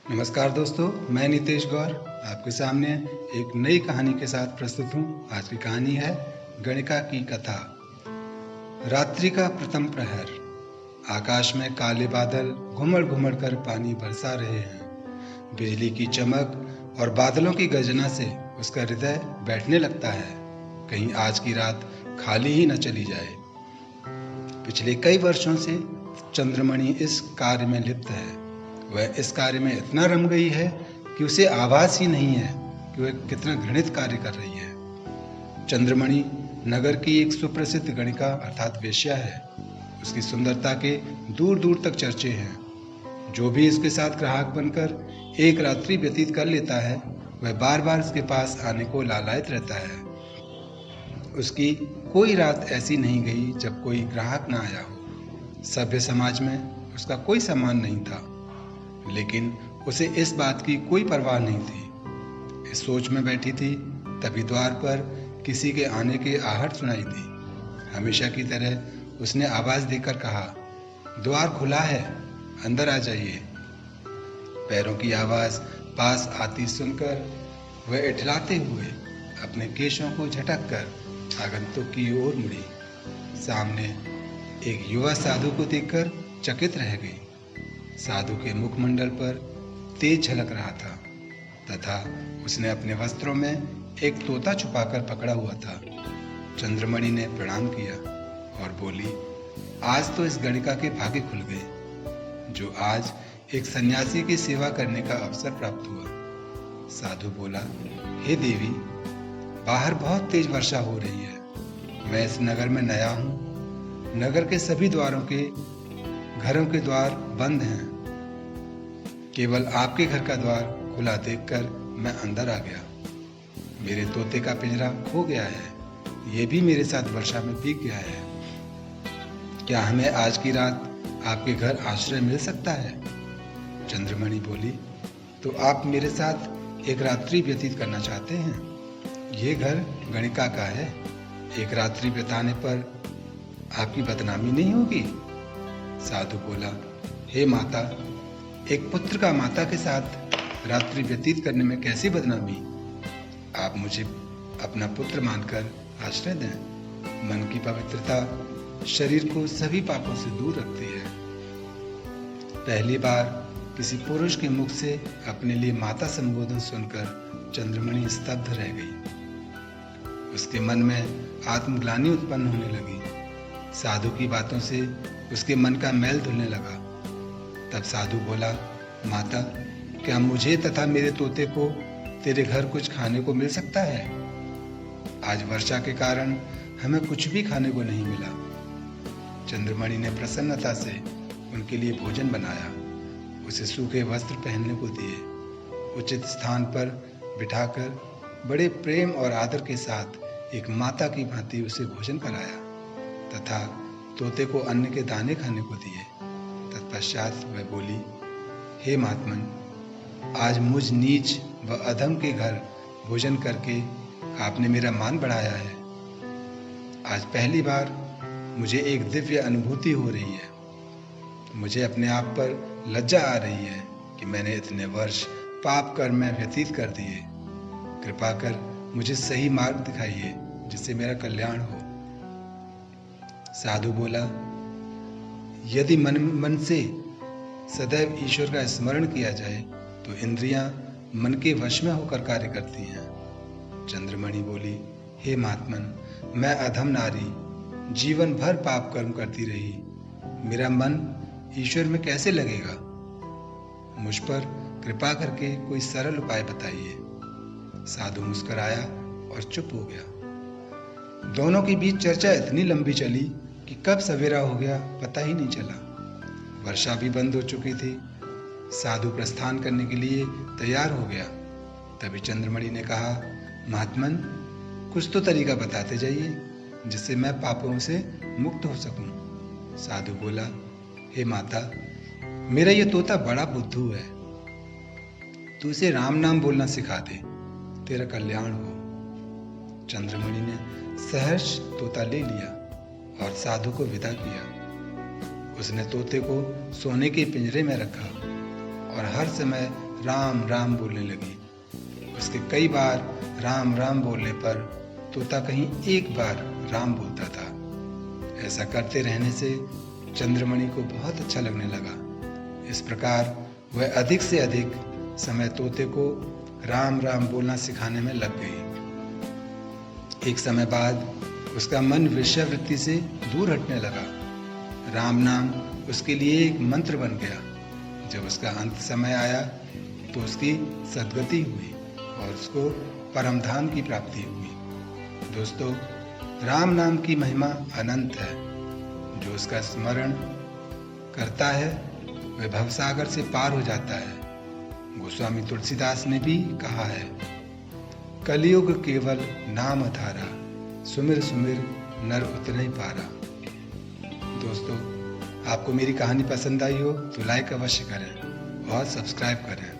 नमस्कार दोस्तों, मैं नितेश गौर आपके सामने एक नई कहानी के साथ प्रस्तुत हूँ। आज की कहानी है गणिका की कथा। रात्रि का प्रथम प्रहर। आकाश में काले बादल घुमड़ घुमड़ कर पानी बरसा रहे हैं। बिजली की चमक और बादलों की गर्जना से उसका हृदय बैठने लगता है, कहीं आज की रात खाली ही न चली जाए। पिछले कई वर्षों से चंद्रमणि इस कार्य में लिप्त है। वह इस कार्य में इतना रम गई है कि उसे आभास ही नहीं है कि वह कितना घृणित कार्य कर रही है। चंद्रमणि नगर की एक सुप्रसिद्ध गणिका अर्थात वेश्या है। उसकी सुंदरता के दूर दूर तक चर्चे हैं। जो भी इसके साथ ग्राहक बनकर एक रात्रि व्यतीत कर लेता है, वह बार बार इसके पास आने को लालायित रहता है। उसकी कोई रात ऐसी नहीं गई जब कोई ग्राहक ना आया हो। सभ्य समाज में उसका कोई सम्मान नहीं था, लेकिन उसे इस बात की कोई परवाह नहीं थी। इस सोच में बैठी थी, तभी द्वार पर किसी के आने की आहट सुनाई दी। हमेशा की तरह उसने आवाज देकर कहा, द्वार खुला है, अंदर आ जाइए। पैरों की आवाज पास आती सुनकर वह इठलाते हुए अपने केशों को झटक कर आगंतुक की ओर मुड़ी। सामने एक युवा साधु को देखकर चकित रह गई। साधु के मुखमंडल पर तेज झलक रहा था तथा उसने अपने वस्त्रों में एक तोता छुपाकर पकड़ा हुआ था। चंद्रमणि ने प्रणाम किया और बोली, आज तो इस गणिका के भाग्य खुल गए, जो आज एक सन्यासी की सेवा करने का अवसर प्राप्त हुआ। साधु बोला, हे देवी, बाहर बहुत तेज वर्षा हो रही है। मैं इस नगर में नया हूँ। नगर के सभी घरों के द्वार बंद हैं। केवल आपके घर का द्वार खुला देखकर मैं अंदर आ गया। मेरे तोते का पिंजरा खो गया है। ये भी मेरे साथ वर्षा में भीग गया है। क्या हमें आज की रात आपके घर आश्रय मिल सकता है? चंद्रमणि बोली, तो आप मेरे साथ एक रात्रि व्यतीत करना चाहते हैं? ये घर गणिका का है। एक रात्रि बिताने पर आपकी बदनामी नहीं होगी? साधु बोला, हे माता, एक पुत्र का माता के साथ रात्रि व्यतीत करने में कैसी बदनामी? आप मुझे अपना पुत्र मानकर आश्रय दें। मन की पवित्रता शरीर को सभी पापों से दूर रखती है। पहली बार किसी पुरुष के मुख से अपने लिए माता संबोधन सुनकर चंद्रमणि स्तब्ध रह गई। उसके मन में आत्मग्लानि उत्पन्न होने लगी। साधु की बातों से उसके मन का मैल धुलने लगा। तब साधु बोला, माता, क्या मुझे तथा मेरे तोते को तेरे घर कुछ खाने को मिल सकता है? आज वर्षा के कारण हमें कुछ भी खाने को नहीं मिला। चंद्रमणि ने प्रसन्नता से उनके लिए भोजन बनाया, उसे सूखे वस्त्र पहनने को दिए, उचित स्थान पर बिठाकर बड़े प्रेम और आदर के साथ एक माता की भांति उसे भोजन कराया तथा तोते को अन्न के दाने खाने को दिए। तत्पश्चात वह बोली, हे महात्मन, आज मुझ नीच व अधम के घर भोजन करके आपने मेरा मान बढ़ाया है। आज पहली बार मुझे एक दिव्य अनुभूति हो रही है। मुझे अपने आप पर लज्जा आ रही है कि मैंने इतने वर्ष पाप कर्म में व्यतीत कर दिए। कृपा कर मुझे सही मार्ग दिखाइए जिससे मेरा कल्याण हो। साधु बोला, यदि मन से सदैव ईश्वर का स्मरण किया जाए तो इंद्रियां मन के वश में होकर कार्य करती हैं। चंद्रमणि बोली, हे महात्मन, मैं अधम नारी जीवन भर पाप कर्म करती रही। मेरा मन ईश्वर में कैसे लगेगा? मुझ पर कृपा करके कोई सरल उपाय बताइए। साधु मुस्कुराया और चुप हो गया। दोनों के बीच चर्चा इतनी लंबी चली कि कब सवेरा हो गया पता ही नहीं चला। वर्षा भी बंद हो चुकी थी। साधु प्रस्थान करने के लिए तैयार हो गया। तभी चंद्रमणि ने कहा, महात्मन, कुछ तो तरीका बताते जाइए जिससे मैं पापों से मुक्त हो सकूं। साधु बोला, हे माता, मेरा ये तोता बड़ा बुद्धू है। तू इसे राम नाम बोलना सिखा दे, तेरा कल्याण हो। चंद्रमणि ने सहर्ष तोता ले लिया और साधु को विदा किया। उसने तोते को सोने के पिंजरे में रखा और हर समय राम राम बोलने लगी। उसके कई बार राम राम बोलने पर तोता कहीं एक बार राम बोलता था। ऐसा करते रहने से चंद्रमणि को बहुत अच्छा लगने लगा। इस प्रकार वह अधिक से अधिक समय तोते को राम राम बोलना सिखाने में लग गई। एक समय बाद उसका मन विषयवृत्ति से दूर हटने लगा। राम नाम उसके लिए एक मंत्र बन गया। जब उसका अंत समय आया तो उसकी सद्गति हुई और उसको परमधाम की प्राप्ति हुई। दोस्तों, राम नाम की महिमा अनंत है। जो उसका स्मरण करता है वह भवसागर से पार हो जाता है। गोस्वामी तुलसीदास ने भी कहा है, कलियुग केवल नाम धारा, सुमिर सुमिर नर उतरे पारा। दोस्तों, आपको मेरी कहानी पसंद आई हो तो लाइक अवश्य करें और सब्सक्राइब करें।